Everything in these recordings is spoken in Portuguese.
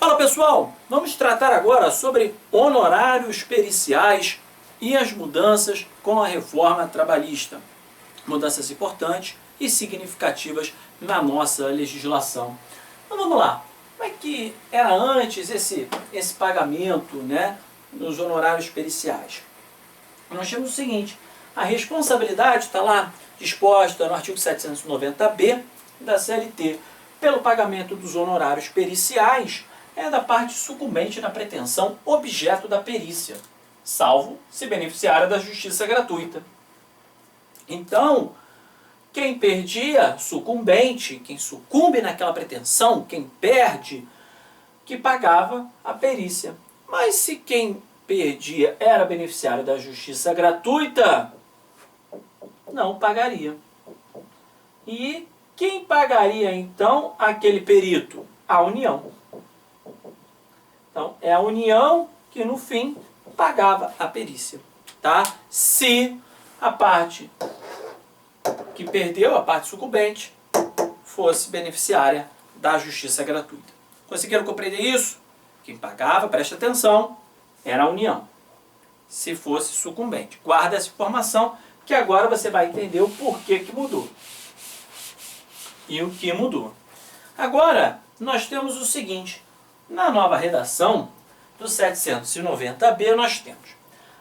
Fala pessoal, vamos tratar agora sobre honorários periciais e as mudanças com a reforma trabalhista. Mudanças importantes e significativas na nossa legislação. Então vamos lá, como é que era antes esse pagamento, né, nos honorários periciais? Nós temos o seguinte, a responsabilidade está lá disposta no artigo 790b da CLT pelo pagamento dos honorários periciais é da parte sucumbente na pretensão objeto da perícia, salvo se beneficiária da justiça gratuita. Então, quem perdia, sucumbente, quem sucumbe naquela pretensão, quem perde, que pagava a perícia. Mas se quem perdia era beneficiário da justiça gratuita, não pagaria. E quem pagaria então aquele perito? A União. Então, é a União que no fim pagava a perícia, tá? Se a parte que perdeu, a parte sucumbente, fosse beneficiária da justiça gratuita. Conseguiram compreender isso? Quem pagava, preste atenção, era a União. Se fosse sucumbente. Guarda essa informação que agora você vai entender o porquê que mudou. E o que mudou. Agora, nós temos o seguinte. Na nova redação do 790b, nós temos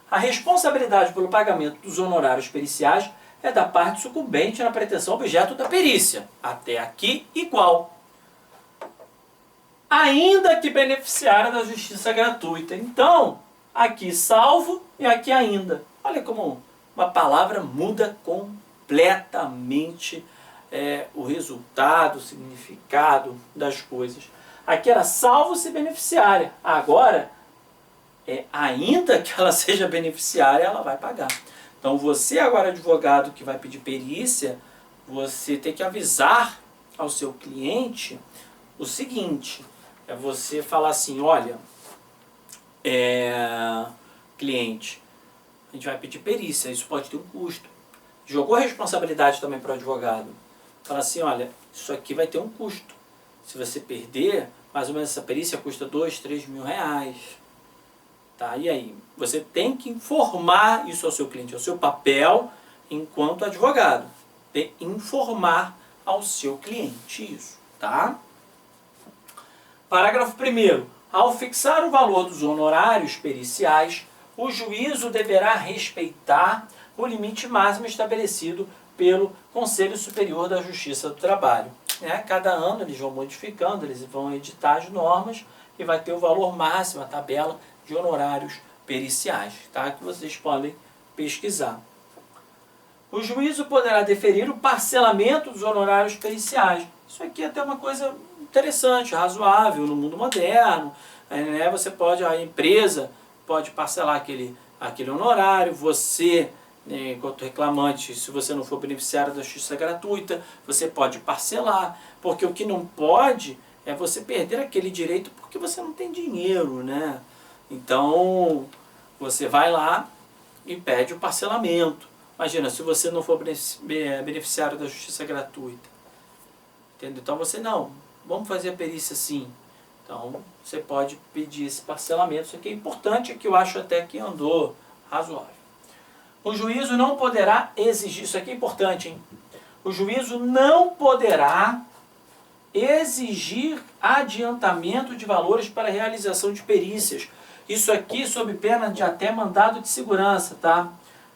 a responsabilidade pelo pagamento dos honorários periciais é da parte sucumbente na pretensão objeto da perícia. Até aqui, igual. Ainda que beneficiária da justiça gratuita. Então, aqui salvo e aqui ainda. Olha como uma palavra muda completamente o resultado, o significado das coisas. Aqui era salvo se beneficiária. Agora, ainda que ela seja beneficiária, ela vai pagar. Então, você agora, advogado que vai pedir perícia, você tem que avisar ao seu cliente o seguinte, é você falar assim, olha, cliente, a gente vai pedir perícia, isso pode ter um custo. Jogou a responsabilidade também para o advogado. Fala assim, olha, isso aqui vai ter um custo. Se você perder, mais ou menos essa perícia custa 2, 3 mil reais. Tá? E aí? Você tem que informar isso ao seu cliente, é o seu papel enquanto advogado. De informar ao seu cliente isso. Tá? Parágrafo 1º. Ao fixar o valor dos honorários periciais, o juízo deverá respeitar o limite máximo estabelecido pelo Conselho Superior da Justiça do Trabalho. Cada ano eles vão modificando, eles vão editar as normas e vai ter o valor máximo, a tabela de honorários periciais, tá? Que vocês podem pesquisar. O juízo poderá deferir o parcelamento dos honorários periciais. Isso aqui é até uma coisa interessante, razoável no mundo moderno. Você pode, a empresa pode parcelar aquele honorário, você, enquanto reclamante, se você não for beneficiário da justiça gratuita, você pode parcelar, porque o que não pode é você perder aquele direito porque você não tem dinheiro, né? Então, você vai lá e pede o parcelamento. Imagina, se você não for beneficiário da justiça gratuita, entendeu? Então você não, vamos fazer a perícia sim. Então, você pode pedir esse parcelamento. Isso aqui é importante, que eu acho até que andou razoável. O juízo não poderá exigir, isso aqui é importante, hein? O juízo não poderá exigir adiantamento de valores para a realização de perícias. Isso aqui sob pena de até mandado de segurança, tá?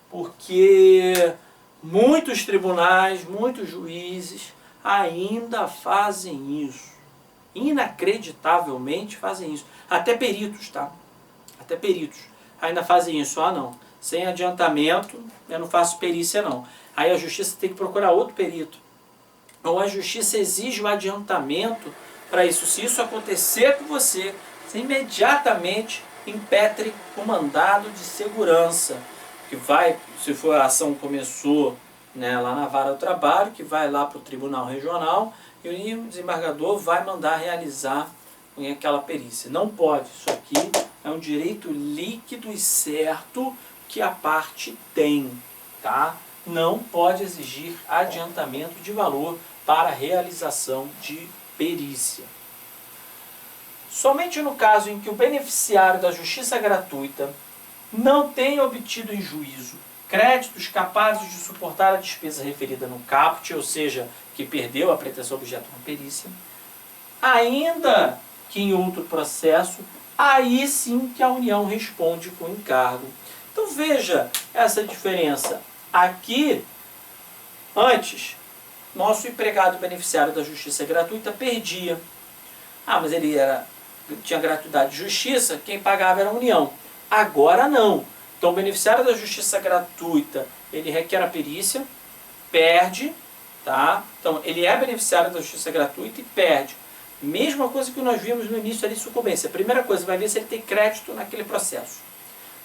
Porque muitos tribunais, muitos juízes ainda fazem isso. Inacreditavelmente fazem isso. Até peritos, tá? Até peritos ainda fazem isso. Ah, não. Sem adiantamento, eu não faço perícia, não. Aí a justiça tem que procurar outro perito. Ou a justiça exige um adiantamento para isso. Se isso acontecer com você, você imediatamente impetre o mandado de segurança. Que vai, se for a ação começou lá na vara do trabalho, que vai lá para o tribunal regional e o desembargador vai mandar realizar aquela perícia. Não pode. Isso aqui é um direito líquido e certo que a parte tem, tá? Não pode exigir adiantamento de valor para a realização de perícia. somente no caso em que o beneficiário da justiça gratuita não tenha obtido em juízo créditos capazes de suportar a despesa referida no caput, ou seja, que perdeu a pretensão objeto na perícia, ainda que em outro processo, aí sim que a União responde com encargo. Então veja essa diferença. Aqui, antes, nosso empregado beneficiário da justiça gratuita perdia. Mas ele tinha gratuidade de justiça, quem pagava era a União. Agora não. Então o beneficiário da justiça gratuita, ele requer a perícia, perde, tá? Então ele é beneficiário da justiça gratuita e perde. Mesma coisa que nós vimos no início ali, sucumbência. A primeira coisa, vai ver se ele tem crédito naquele processo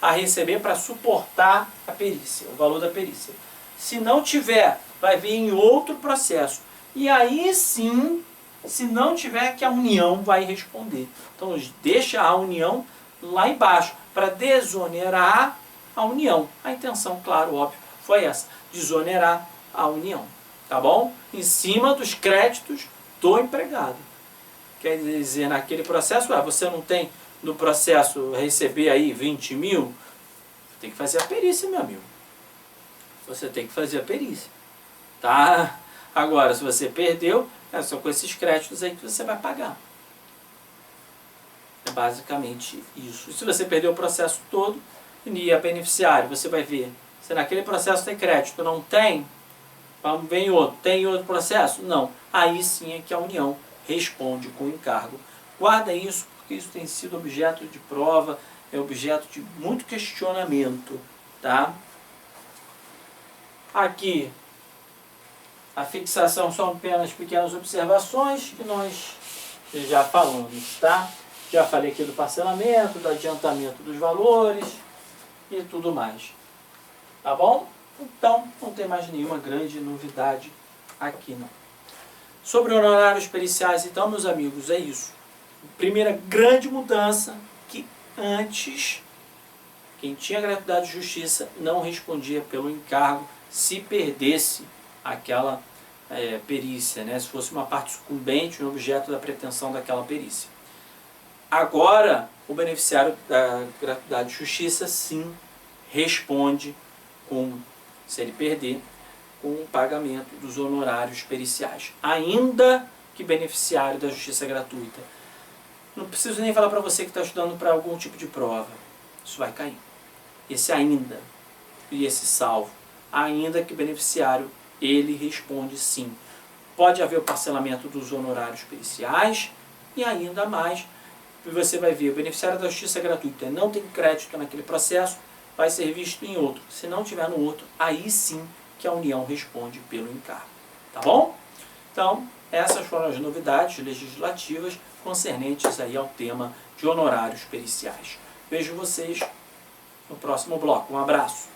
a receber para suportar a perícia, o valor da perícia. Se não tiver, vai ver em outro processo. E aí sim, se não tiver, que a União vai responder. Então deixa a União lá embaixo, para desonerar a União. A intenção, claro, óbvio, foi essa, desonerar a União. Tá bom? Em cima dos créditos do empregado. Quer dizer, naquele processo, você não tem no processo receber aí 20 mil, tem que fazer a perícia, meu amigo. Você tem que fazer a perícia. Tá? Agora, se você perdeu, é só com esses créditos aí que você vai pagar. É basicamente isso. E se você perdeu o processo todo, e a beneficiário, você vai ver se naquele processo tem crédito, não tem, vem outro, tem outro processo? Não. Aí sim é que a União responde com encargo. Guarda isso, porque isso tem sido objeto de prova, é objeto de muito questionamento, tá? Aqui, a fixação são apenas pequenas observações que nós já falamos, tá? Já falei aqui do parcelamento, do adiantamento dos valores e tudo mais. Tá bom? Então, não tem mais nenhuma grande novidade aqui, não. Sobre honorários periciais, então, meus amigos, é isso. Primeira grande mudança, que antes, quem tinha gratuidade de justiça não respondia pelo encargo se perdesse aquela perícia, né? Se fosse uma parte sucumbente, um objeto da pretensão daquela perícia. Agora, o beneficiário da gratuidade de justiça, sim, responde se ele perder, com o pagamento dos honorários periciais. Ainda que beneficiário da justiça gratuita. Não preciso nem falar para você que está estudando para algum tipo de prova. Isso vai cair. Esse ainda e esse salvo. Ainda que beneficiário, ele responde sim. Pode haver o parcelamento dos honorários periciais e ainda mais, você vai ver, o beneficiário da justiça gratuita não tem crédito naquele processo, vai ser visto em outro. Se não tiver no outro, aí sim que a União responde pelo encargo. Tá bom? Então, essas foram as novidades legislativas concernentes aí ao tema de honorários periciais. Vejo vocês no próximo bloco. Um abraço.